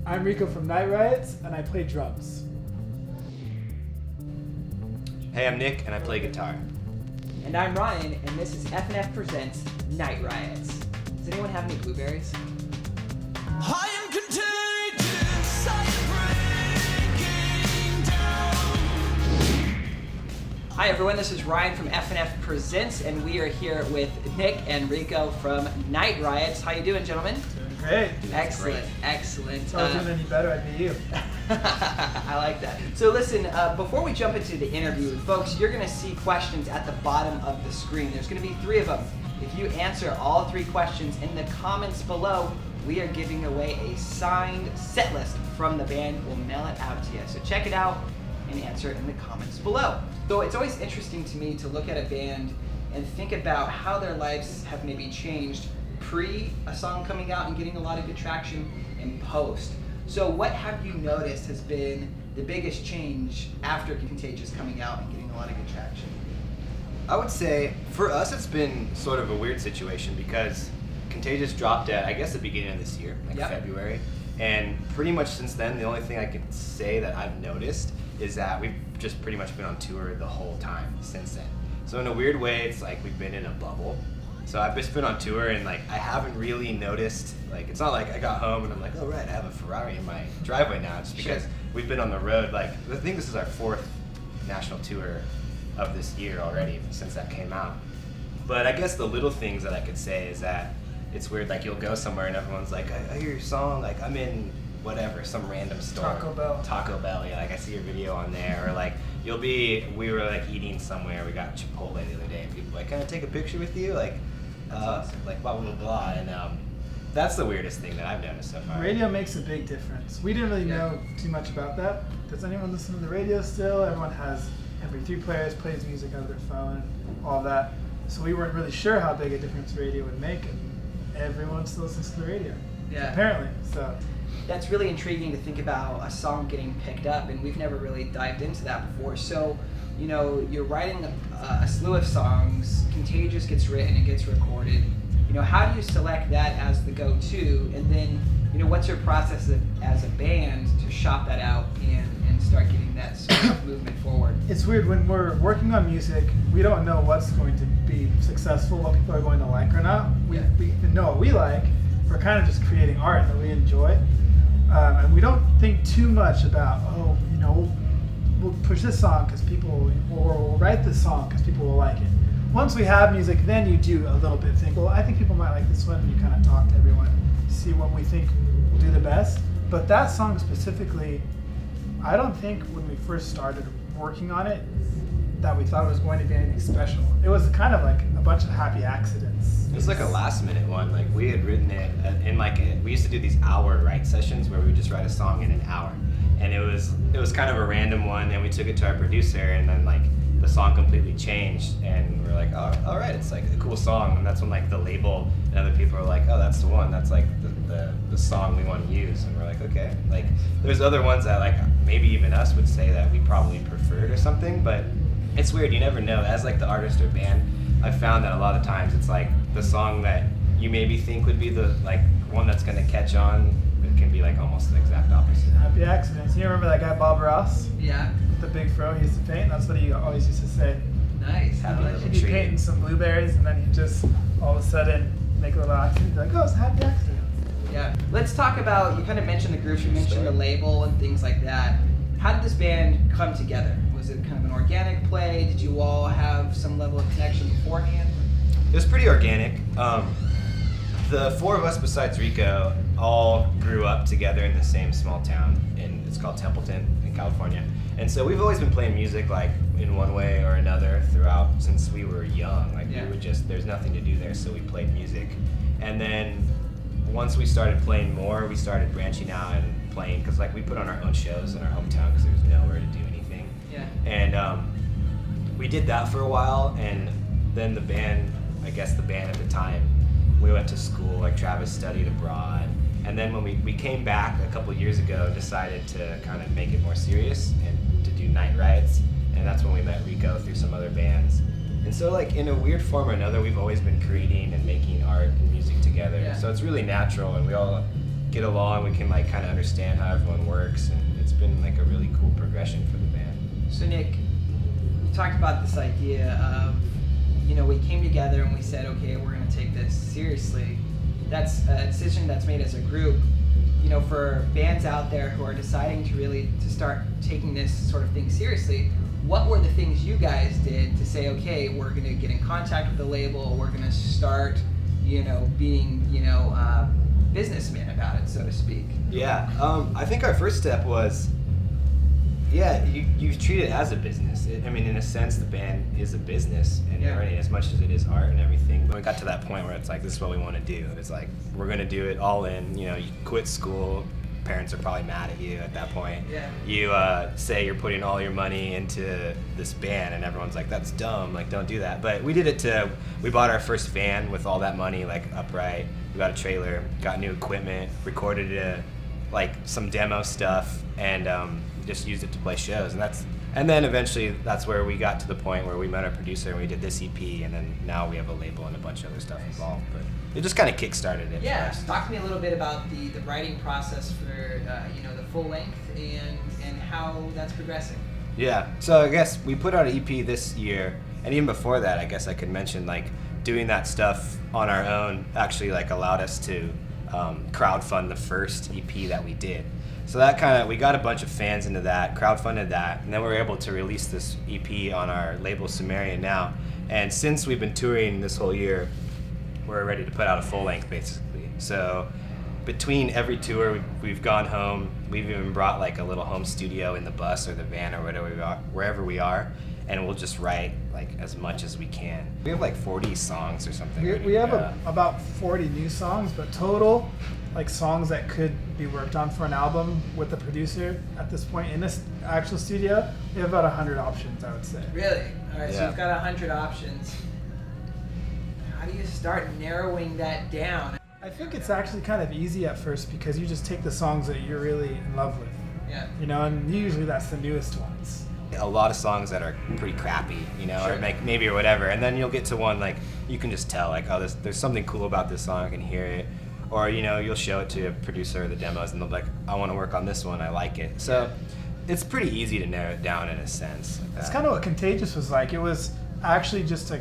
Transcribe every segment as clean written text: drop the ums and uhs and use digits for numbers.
I'm Rico from Night Riots, and I play drums. Hey, I'm Nick, and I play guitar. And I'm Ryan, and this is F&F Presents Night Riots. Does anyone have any blueberries? I am contagious, I am breaking down. Hi everyone, this is Ryan from F&F Presents, and we are here with Nick and Rico from Night Riots. How you doing, gentlemen? Doing great. Excellent, excellent. If I was doing any better, I'd be you. I like that. So listen, before we jump into the interview, folks, you're going to see questions at the bottom of the screen. There's going to be 3 of them. If you answer all 3 questions in the comments below, we are giving away a signed set list from the band. We'll mail it out to you. So check it out and answer it in the comments below. So it's always interesting to me to look at a band and think about how their lives have maybe changed pre a song coming out and getting a lot of good traction and post. So what have you noticed has been the biggest change after Contagious coming out and getting a lot of good traction? I would say, for us, it's been sort of a weird situation because Contagious dropped at, I guess, the beginning of this year, like February. And pretty much since then, the only thing I can say that I've noticed is that we've just pretty much been on tour the whole time since then. So in a weird way, it's like we've been in a bubble. So I've just been on tour and like I haven't really noticed, like it's not like I got home and I'm like, oh right, I have a Ferrari in my driveway now. It's because we've been on the road. Like I think this is our 4th national tour of this year already since that came out. But I guess the little things that I could say is that it's weird, like you'll go somewhere and everyone's like, I hear your song, like I'm in whatever, some random store. Taco Bell, yeah, like I see your video on there. Or like we were like eating somewhere, we got Chipotle the other day and people were like, can I take a picture with you? Like, like blah blah blah, and that's the weirdest thing that I've noticed so far. Radio makes a big difference. We didn't really know too much about that. Does anyone listen to the radio still? Everyone has MP3 players, plays music on their phone, all that. So we weren't really sure how big a difference radio would make, and everyone still listens to the radio. Yeah. Apparently, so. That's really intriguing to think about a song getting picked up, and we've never really dived into that before. So, you know, you're writing a slew of songs, Contagious gets written, it gets recorded. You know, how do you select that as the go-to? And then, you know, what's your process as a band to shop that out and start getting that sort of movement forward? It's weird, when we're working on music, we don't know what's going to be successful, what people are going to like or not. We know what we like. We're kind of just creating art that we enjoy. And we don't think too much about, oh, you know, we'll push this song because people, or we'll write this song because people will like it. Once we have music, then you do a little bit think, well, I think people might like this one, and you kind of talk to everyone, see what we think will do the best. But that song specifically, I don't think when we first started working on it that we thought it was going to be anything special. It was kind of like a bunch of happy accidents. It was like a last minute one. Like we had written it in like we used to do these hour write sessions where we would just write a song in an hour. And it was kind of a random one, and we took it to our producer, and then like the song completely changed, and we're like, oh, all right, it's like a cool song. And that's when like the label and other people are like, oh, that's the one, that's like the song we want to use. And we're like, okay. Like there's other ones that like maybe even us would say that we probably preferred or something, but it's weird, you never know. As like the artist or band, I've found that a lot of times it's like the song that you maybe think would be the like one that's gonna catch on, it can be like almost the exact opposite. Happy accidents. You remember that guy Bob Ross? Yeah. With the big fro he used to paint? That's what he always used to say. Nice. He'd be painting some blueberries, and then he'd just all of a sudden make a little accident. Like, oh, it's a happy accident. Yeah. Let's talk about, you kind of mentioned the groups, you mentioned the label and things like that. How did this band come together? Was it kind of an organic play? Did you all have some level of connection beforehand? It was pretty organic. The 4 of us besides Rico all grew up together in the same small town, and it's called Templeton in California. And so we've always been playing music like in one way or another throughout since we were young. Like we would just, there's nothing to do there, so we played music. And then once we started playing more, we started branching out and playing, because like we put on our own shows in our hometown because there was nowhere to do anything. Yeah. And we did that for a while, and then the band at the time, we went to school, like Travis studied abroad, and then when we came back a couple years ago, decided to kind of make it more serious and to do Night Riots, and that's when we met Rico through some other bands. And so like in a weird form or another, we've always been creating and making art and music together. Yeah. So it's really natural, and we all get along. We can like kind of understand how everyone works, and it's been like a really cool progression for the band. So Nick, you talked about this idea of, we came together and we said, okay, we're going to take this seriously. That's a decision that's made as a group. For bands out there who are deciding to start taking this sort of thing seriously, what were the things you guys did to say, okay, we're going to get in contact with the label, we're going to start, being, businessmen about it, so to speak? Yeah, I think our first step was, you treat it as a business. In a sense, the band is a business, and earning as much as it is art and everything. When we got to that point where it's like, this is what we want to do. It's like, we're going to do it all in. You quit school. Parents are probably mad at you at that point. Yeah. You say you're putting all your money into this band, and everyone's like, that's dumb. Like, don't do that. But we did it we bought our first van with all that money, like, upright. We got a trailer, got new equipment, recorded some demo stuff, and just used it to play shows. And then eventually that's where we got to the point where we met our producer and we did this EP, and then now we have a label and a bunch of other stuff involved. But it just kind of kick-started it. Yeah, talk to me a little bit about the writing process for the full length and how that's progressing. Yeah, so I guess we put out an EP this year, and even before that, I guess I could mention doing that stuff on our own actually allowed us to crowdfund the first EP that we did. So that we got a bunch of fans into that, crowdfunded that, and then we were able to release this EP on our label Sumerian now. And since we've been touring this whole year, we're ready to put out a full length basically. So between every tour, we've gone home. We've even brought a little home studio in the bus or the van or wherever we are, and we'll just write as much as we can. We have 40 songs or something. We have about 40 new songs, but total songs that could be worked on for an album with the producer at this point in this actual studio, we have about 100 options, I would say. Really? All right, Yeah. so you've got 100 options. How do you start narrowing that down? I think it's actually kind of easy at first because you just take the songs that you're really in love with. Yeah. And usually that's the newest ones. A lot of songs that are pretty crappy, Sure. or maybe or whatever, and then you'll get to one you can just tell there's something cool about this song, I can hear it, or you'll show it to a producer of the demos and they'll be like, I want to work on this one, I like it. So it's pretty easy to narrow it down in a sense. That's kind of what Contagious was like. It was actually just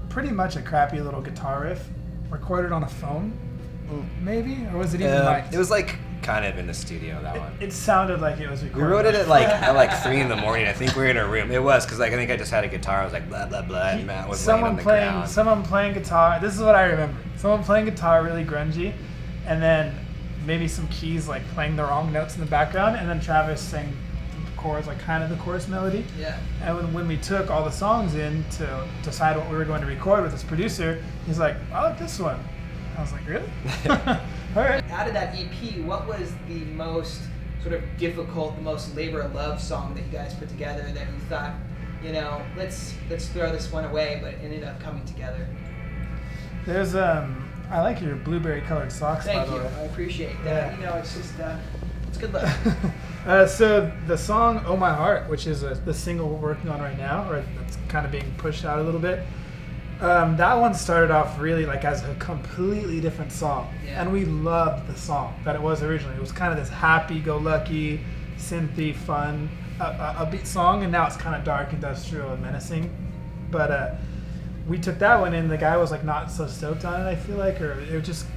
pretty much a crappy little guitar riff recorded on a phone, maybe, or was it even mic'd? It was kind of in the studio, that one. It sounded like it was recorded. We wrote it at 3 in the morning. I think we were in a room. It was because I think I just had a guitar. I was like blah blah blah, and Matt was laying on the ground. Someone playing guitar. This is what I remember. Someone playing guitar really grungy, and then maybe some keys playing the wrong notes in the background, and then Travis sang the chorus, kind of the chorus melody. Yeah. And when we took all the songs in to decide what we were going to record with this producer, he's like, I like this one. I was like, really? All right. Out of that EP, what was the most sort of difficult, the most labor of love song that you guys put together that you thought, let's throw this one away, but it ended up coming together? There's I like your blueberry colored socks. Thank by the you. way. I appreciate that. Yeah. It's just it's good luck. So the song "Oh My Heart," which is the single we're working on right now, or that's kind of being pushed out a little bit. That one started off really as a completely different song, and we loved the song that it was originally. It was kind of this happy-go-lucky, synthy, fun, upbeat song, and now it's kind of dark, industrial, and menacing. But we took that one, and the guy was not so stoked on it. I feel or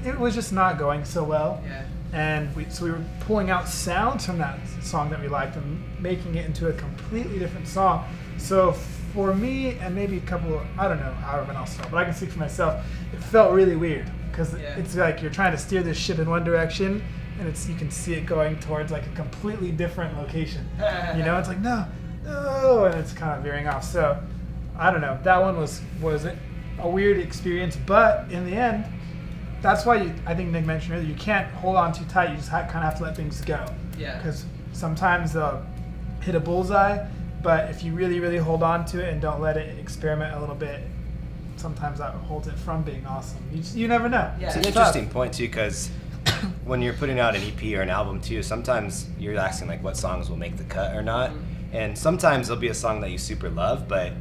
it was just not going so well. Yeah. And we were pulling out sounds from that song that we liked and making it into a completely different song. So for me, and maybe a couple, I don't know how everyone else felt, but I can speak for myself, it felt really weird because it's you're trying to steer this ship in one direction, and you can see it going towards a completely different location. It's no, and it's kind of veering off. So I don't know. That one was a weird experience, but in the end, that's why I think Nick mentioned earlier, you can't hold on too tight. You just kind of have to let things go. Yeah. Because sometimes they'll hit a bullseye, but if you really, really hold on to it and don't let it experiment a little bit, sometimes that holds it from being awesome. You never know. Yeah. It's an interesting point too, because when you're putting out an EP or an album too, sometimes you're asking what songs will make the cut or not, and sometimes there'll be a song that you super love, but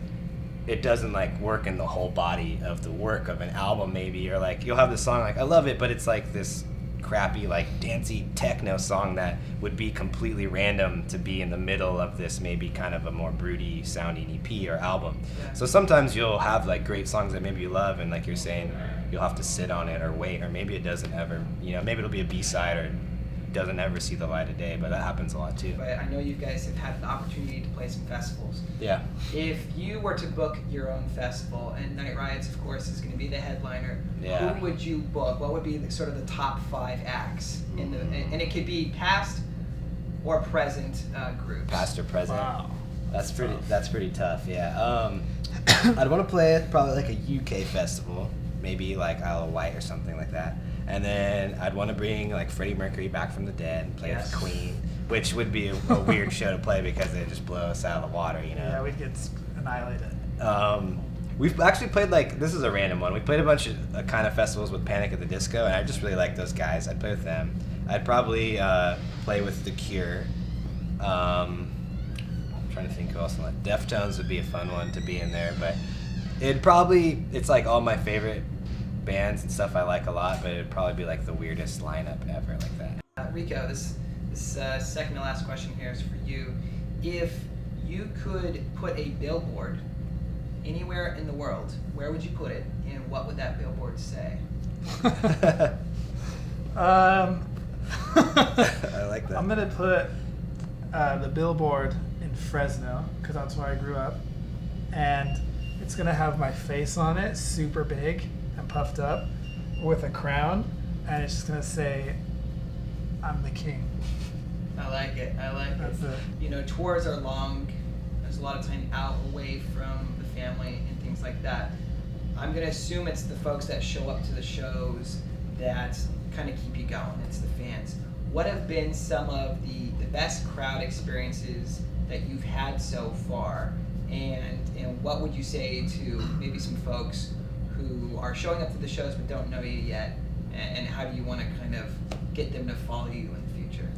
it doesn't work in the whole body of the work of an album maybe, or you'll have this song I love it, but it's this crappy like dancey techno song that would be completely random to be in the middle of this maybe kind of a more broody sounding EP or album. Yeah. So sometimes you'll have like great songs that maybe you love, and like you're saying, you'll have to sit on it or wait, or maybe it doesn't ever, maybe it'll be a B-side or doesn't ever see the light of day, but that happens a lot too. But I know you guys have had the opportunity to play some festivals. Yeah. If you were to book your own festival, and Night Riots, of course, is going to be the headliner, Yeah. who would you book? What would be sort of the top 5 acts in the? And it could be past or present groups. Past or present. Wow. That's pretty tough. Yeah. I'd want to play probably like a UK festival, maybe like Isle of Wight or something like that. And then I'd want to bring like Freddie Mercury back from the dead and play Yes. with Queen, which would be a weird show to play because they just blow us out of the water, Yeah, we'd get annihilated. We've actually played this is a random one. We played a bunch of kind of festivals with Panic at the Disco, and I just really like those guys. I'd play with them. I'd probably play with The Cure. I'm trying to think who else. Deftones would be a fun one to be in there, but it's like all my favorite bands and stuff I like a lot, but it'd probably be like the weirdest lineup ever like that. Rico, this second to last question here is for you. If you could put a billboard anywhere in the world, where would you put it, and what would that billboard say? I like that. I'm gonna put the billboard in Fresno because that's where I grew up, and it's gonna have my face on it, super big and puffed up, with a crown, and it's just gonna say, "I'm the king." I like it. That's it. Tours are long. There's a lot of time out away from the family and things like that. I'm gonna assume it's the folks that show up to the shows that kind of keep you going. It's the fans. What have been some of the best crowd experiences that you've had so far, and what would you say to maybe some folks who are showing up to the shows but don't know you yet, and how do you want to kind of get them to follow you in the future?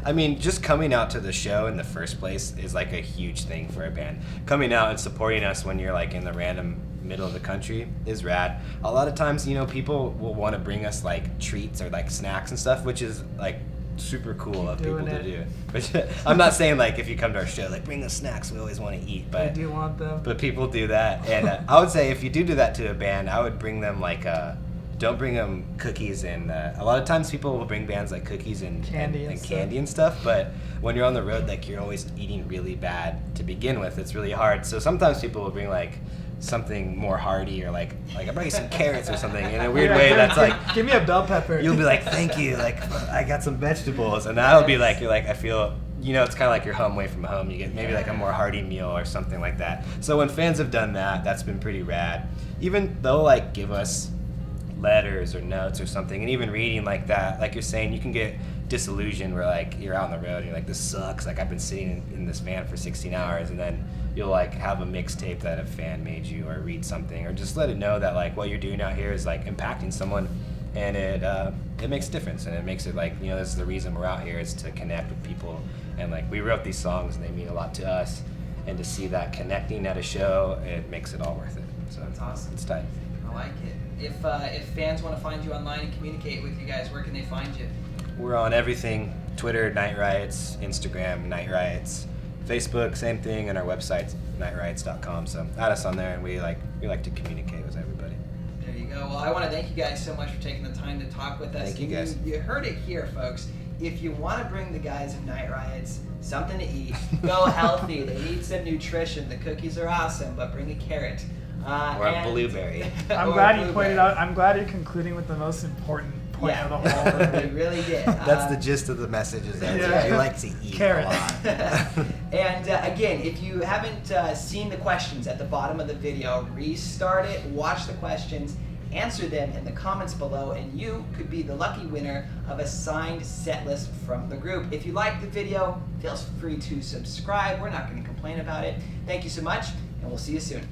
I mean, just coming out to the show in the first place is like a huge thing for a band. Coming out and supporting us when you're like in the random middle of the country is rad. A lot of times, people will want to bring us like treats or like snacks and stuff, which is like super cool of people to do. But I'm not saying like if you come to our show, like bring us snacks, we always want to eat, but I do want them. But people do that, and I would say if you do that to a band, I would bring them like don't bring them cookies and a lot of times people will bring bands like cookies and candy and stuff, but when you're on the road, like you're always eating really bad to begin with. It's really hard. So sometimes people will bring like something more hearty or like I bring some carrots or something in a weird way that's like, give me a bell pepper. You'll be like, thank you, like I got some vegetables, and that'll be like, you're like, I feel, it's kind of like you're home away from home. You get maybe like a more hearty meal or something like that. So when fans have done that, that's been pretty rad. Even they'll like give us letters or notes or something, and even reading like that, like you're saying, you can get disillusioned where like you're out on the road and you're like, this sucks, like I've been sitting in this van for 16 hours, and then you'll like have a mixtape that a fan made you, or read something, or just let it know that like what you're doing out here is like impacting someone, and it makes a difference, and it makes it like, this is the reason we're out here, is to connect with people, and like we wrote these songs and they mean a lot to us, and to see that connecting at a show, it makes it all worth it. So That's awesome. It's tight. I like it. If fans want to find you online and communicate with you guys, where can they find you? We're on everything: Twitter, Night Riots; Instagram, Night Riots; Facebook, same thing, and our website's nightriots.com. So add us on there, and we like to communicate with everybody. There you go. Well, I want to thank you guys so much for taking the time to talk with us. Thank you guys. You heard it here, folks. If you want to bring the guys of Night Riots something to eat, go healthy. They need some nutrition. The cookies are awesome, but bring a carrot. Or a blueberry. I'm glad you pointed out. I'm glad you're concluding with the most important point of the whole. We really did. That's the gist of the message. Is that we like to eat Carrots. a lot. And again, if you haven't seen the questions at the bottom of the video, restart it, watch the questions, answer them in the comments below, and you could be the lucky winner of a signed set list from the group. If you liked the video, feel free to subscribe. We're not going to complain about it. Thank you so much, and we'll see you soon.